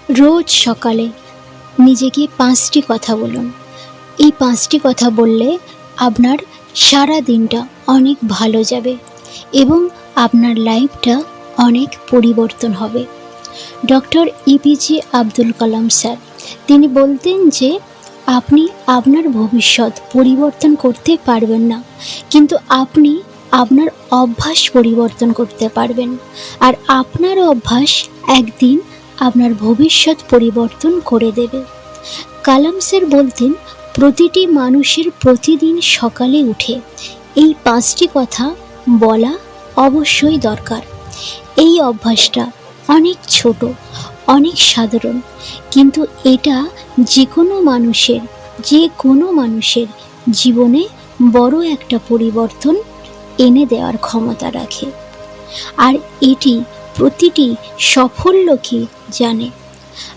রোজ সকালে নিজেকে 5টি কথা বলুন। এই 5টি কথা বললে আপনার সারা দিনটা অনেক ভালো যাবে এবং আপনার লাইফটা অনেক পরিবর্তন হবে। Doctor APJ Abdul Kalam sir তিনি বলতেন যে আপনি আপনার ভবিষ্যৎ পরিবর্তন করতে পারবেন না, কিন্তু আপনি আপনার অভ্যাস পরিবর্তন করতে পারবেন। আর আপনার অভ্যাস একদিন আপনার ভবিষ্যৎ পরিবর্তন করে দেবে। কালাম স্যার বলতেন প্রতিটি মানুষের প্রতিদিন সকালে উঠে এই 5টি কথা বলা অবশ্যই দরকার। এই অভ্যাসটা অনেক ছোট, অনেক সাধারণ, কিন্তু এটা যে কোনো মানুষের জীবনে বড় একটা পরিবর্তন এনে দেওয়ার ক্ষমতা রাখে। আর এটি প্রতিটি সফল লোকই জানে,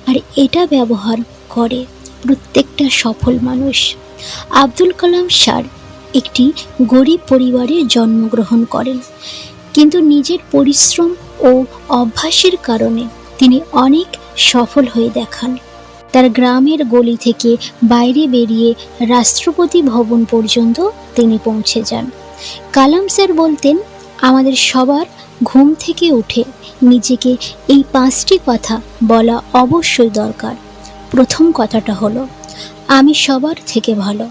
আর এটা ব্যবহার করে প্রত্যেকটা সফল মানুষ। আব্দুল কালাম স্যার একটি গরিব পরিবারে জন্মগ্রহণ করেন, কিন্তু নিজের পরিশ্রম ও অভ্যাসের কারণে তিনি অনেক সফল হয়ে দেখান। তার গ্রামের গলি থেকে বাইরে বেরিয়ে রাষ্ট্রপতি ভবন পর্যন্ত তিনি পৌঁছে যান। কালাম স্যার বলতেন আমাদের সবার ঘুম থেকে উঠে নিজেকে এই 5টি কথা বলা অবশ্যই দরকার। প্রথম কথাটা হলো আমি সবার থেকে ভালো।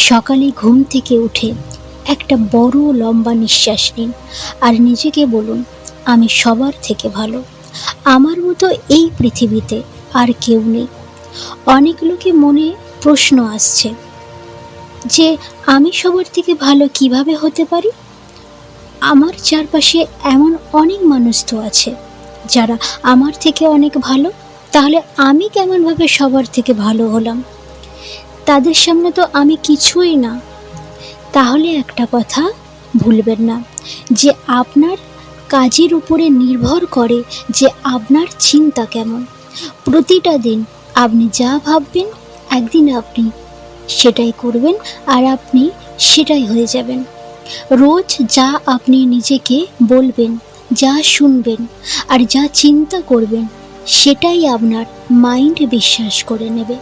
সকালে ঘুম থেকে উঠে একটা বড় লম্বা নিঃশ্বাস নিন আর নিজেকে বলুন আমি সবার থেকে ভালো। আমার মতো এই পৃথিবীতে আর কেউ নেই। অনেক লোকের মনে প্রশ্ন আসছে যে আমি সবার থেকে ভালো কিভাবে হতে পারি? আমার চারপাশে এমন অনেক মানুষ তো আছে যারা আমার থেকে অনেক ভালো, তাহলে আমি কেমনভাবে সবার থেকে ভালো হলাম? তাদের সামনে তো আমি কিছুই না। তাহলে একটা কথা ভুলবেন না যে আপনার কাজের উপরে নির্ভর করে যে আপনার চিন্তা কেমন। প্রতিটা দিন আপনি যা ভাববেন একদিন আপনি সেটাই করবেন আর আপনি সেটাই হয়ে যাবেন। রোজ যা আপনি নিজেকে বলবেন, যা শুনবেন আর যা চিন্তা করবেন সেটাই আপনার মাইন্ড বিশ্বাস করে নেবে।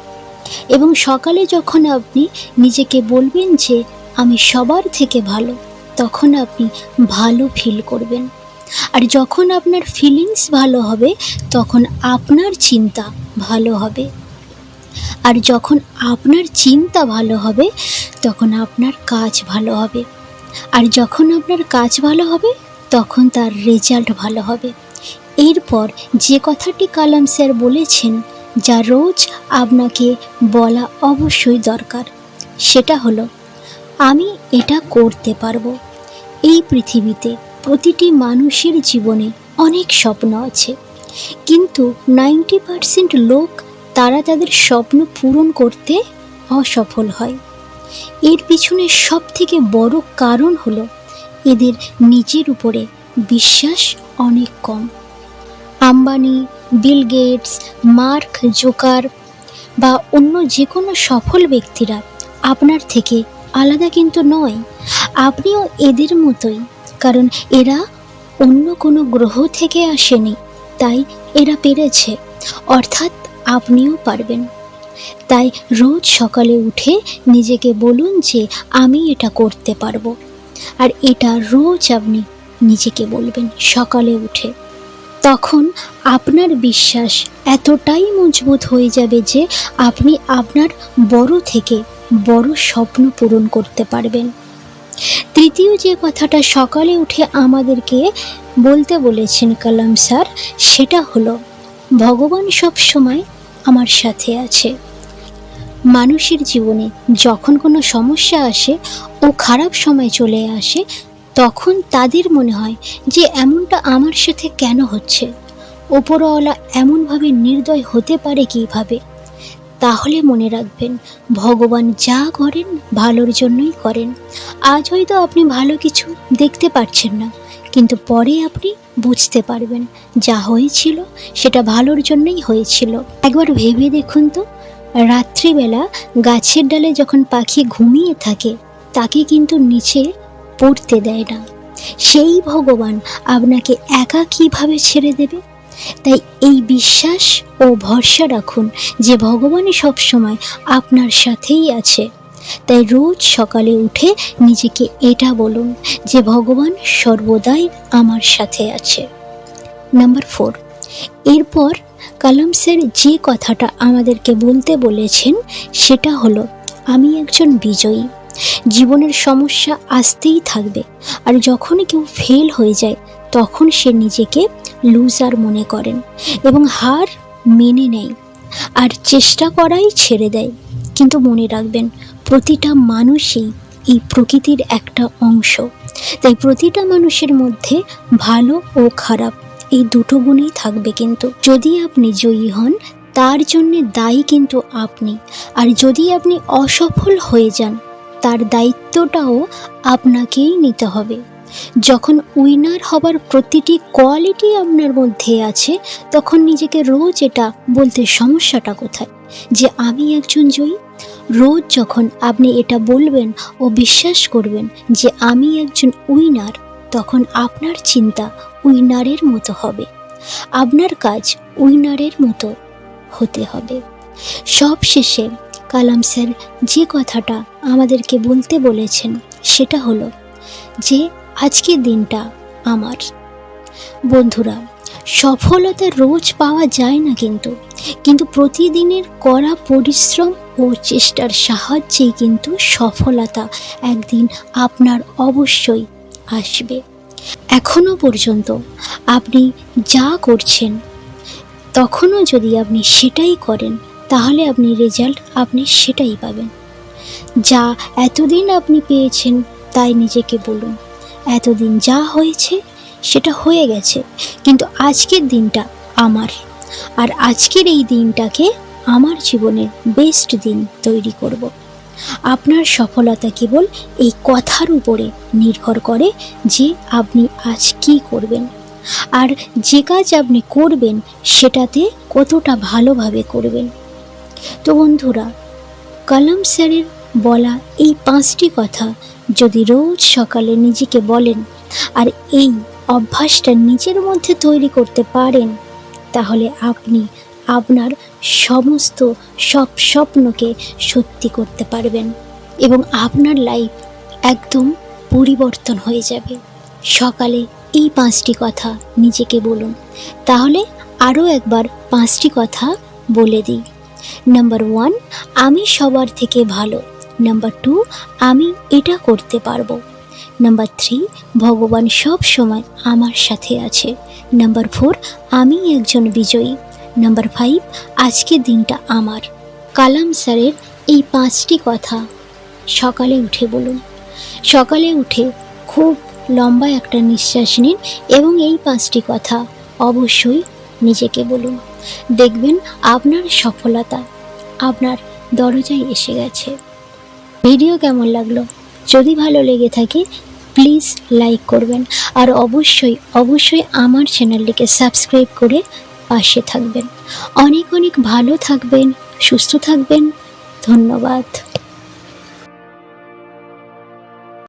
এবং সকালে যখন আপনি নিজেকে বলবেন যে আমি সবার থেকে ভালো, তখন আপনি ভালো ফিল করবেন। আর যখন আপনার ফিলিংস ভালো হবে তখন আপনার চিন্তা ভালো হবে। আর যখন আপনার চিন্তা ভালো হবে তখন আপনার কাজ ভালো হবে। আর যখন আপনার কাজ ভালো হবে তখন তার রেজাল্ট ভালো হবে। এরপর যে কথাটি কালাম স্যার বলেছেন যা রোজ আপনাকে বলা অবশ্যই দরকার, সেটা হলো আমি এটা করতে পারবো। এই পৃথিবীতে প্রতিটি মানুষের জীবনে অনেক স্বপ্ন আছে, কিন্তু 90% লোক তারা তাদের স্বপ্ন পূরণ করতে অসফল হয়। এর পিছনে সবথেকে বড় কারণ হলো এদের নিজের উপরে বিশ্বাস অনেক কম। Ambani, Bill Gates, Mark Zuckerberg বা অন্য যে কোনো সফল ব্যক্তিরা আপনার থেকে আলাদা কিন্তু নয়। আপনিও এদের মতোই, কারণ এরা অন্য কোনো গ্রহ থেকে আসেনি, তাই এরা পেরেছে, অর্থাৎ আপনিও পারবেন। তাই রোজ সকালে উঠে নিজেকে বলুন যে আমি এটা করতে পারবো। আর এটা রোজ আপনি নিজেকে বলবেন সকালে উঠে। তখন আপনার বিশ্বাস এতটাই মজবুত হয়ে যাবে যে আপনি আপনার বড় থেকে বড় স্বপ্ন পূরণ করতে পারবেন। তৃতীয় যে কথাটা সকালে উঠে আমাদেরকে বলতে বলেছেন কালাম স্যার, সেটা হলো ভগবান সব সময় আমার সাথে আছে। মানুষের জীবনে যখন কোনো সমস্যা আসে ও খারাপ সময় চলে আসে, তখন তাদের মনে হয় যে এমনটা আমার সাথে কেন হচ্ছে, ওপরওয়ালা এমনভাবে নির্দয় হতে পারে কীভাবে? তাহলে মনে রাখবেন ভগবান যা করেন ভালোর জন্যই করেন। আজ হয়তো আপনি ভালো কিছু দেখতে পাচ্ছেন না, কিন্তু পরে আপনি বুঝতে পারবেন যা হয়েছিল সেটা ভালোর জন্যই হয়েছিল। একবার ভেবে দেখুন তো, রাত্রিবেলা গাছের ডালে যখন পাখি ঘুমিয়ে থাকে তাকে কিন্তু নিচে পড়তে দেয় না। সেই ভগবান আপনাকে একা কিভাবে ছেড়ে দেবে? তাই এই বিশ্বাস ও ভরসা রাখুন যে ভগবান সবসময় আপনার সাথেই আছে। তাই রোজ সকালে উঠে নিজেকে এটা বলুন যে ভগবান সর্বদাই আমার সাথে আছে। নাম্বার 4, এরপর কালাম স্যার যে কথাটা আমাদেরকে বলতে বলেছেন সেটা হলো, আমি একজন বিজয়ী। জীবনের সমস্যা আসতেই থাকবে, আর যখনই কেউ ফেল হয়ে যায় তখন সে নিজেকে লুজার মনে করেন এবং হার মেনে নেয় আর চেষ্টা করাই ছেড়ে দেয়। কিন্তু মনে রাখবেন, প্রতিটা মানুষই এই প্রকৃতির একটা অংশ। তাই প্রতিটা মানুষের মধ্যে ভালো ও খারাপ এই দুটো গুণই থাকবে। কিন্তু যদি আপনি জয়ী হন তার জন্য দায়ী কিন্তু আপনি, আর যদি আপনি অসফল হয়ে যান তার দায়িত্বটাও আপনাকেই নিতে হবে। যখন উইনার হবার প্রতিটি কোয়ালিটি আপনার মধ্যে আছে তখন নিজেকে রোজ এটা বলতে সমস্যাটা কোথায় যে আমি একজন জয়ী। রোজ যখন আপনি এটা বলবেন ও বিশ্বাস করবেন যে আমি একজন উইনার, তখন আপনার চিন্তা উইনারের মতো হবে, আপনার কাজ উইনারের মতো হতে হবে। সব শেষে কালাম স্যার যে কথাটা আমাদেরকে বলতে বলেছেন সেটা হলো যে আজকের দিনটা আমার। বন্ধুরা, সফলতা রোজ পাওয়া যায় না, কিন্তু প্রতিদিনের কড়া পরিশ্রম ও চেষ্টার সাহায্যেই কিন্তু সফলতা একদিন আপনার অবশ্যই আসবে। এখনো পর্যন্ত আপনি যা করছেন তখনও যদি আপনি সেটাই করেন তাহলে আপনি রেজাল্ট আপনি সেটাই পাবেন। যা এতদিন আপনি পেয়েছেন তাই নিজেকে বলুন, এতদিন যা হয়েছে সেটা হয়ে গেছে, কিন্তু আজকের দিনটা আমার, আর আজকের এই দিনটাকে আমার জীবনের বেস্ট দিন তৈরি করব। আপনার সফলতা কেবল এই কথার উপরে নির্ভর করে যে আপনি আজ কী করবেন, আর যে কাজ আপনি করবেন সেটাতে কতটা ভালোভাবে করবেন। তো বন্ধুরা, কালাম স্যারের বলা এই 5টি কথা যদি রোজ সকালে নিজেকে বলেন আর এই অভ্যাসটা নিজের মধ্যে তৈরি করতে পারেন, তাহলে আপনি আপনার সমস্ত সব স্বপ্নকে সত্যি করতে পারবেন এবং আপনার লাইফ একদম পরিবর্তন হয়ে যাবে। সকালে এই 5টি কথা নিজেকে বলুন। তাহলে আরও একবার 5টি কথা বলে দিই। নাম্বার 1, আমি সবার থেকে ভালো। নাম্বার 2, আমি এটা করতে পারবো। নাম্বার 3, ভগবান সব সময় আমার সাথে আছে। নাম্বার 4, আমি একজন বিজয়ী। নাম্বার 5, আজকের দিনটা আমার। কালাম স্যারের এই 5টি কথা সকালে উঠে বলুন। সকালে উঠে খুব লম্বা একটা নিঃশ্বাস নিন এবং এই 5টি কথা অবশ্যই নিজেকে বলুন। দেখবেন আপনার সফলতা আপনার দরজায় এসে গেছে। ভিডিও কেমন লাগলো? যদি ভালো লেগে থাকে প্লিজ লাইক করবেন, আর অবশ্যই আমার চ্যানেলটিকে সাবস্ক্রাইব করে পাশে থাকবেন। অনেক ভালো থাকবেন, সুস্থ থাকবেন। ধন্যবাদ।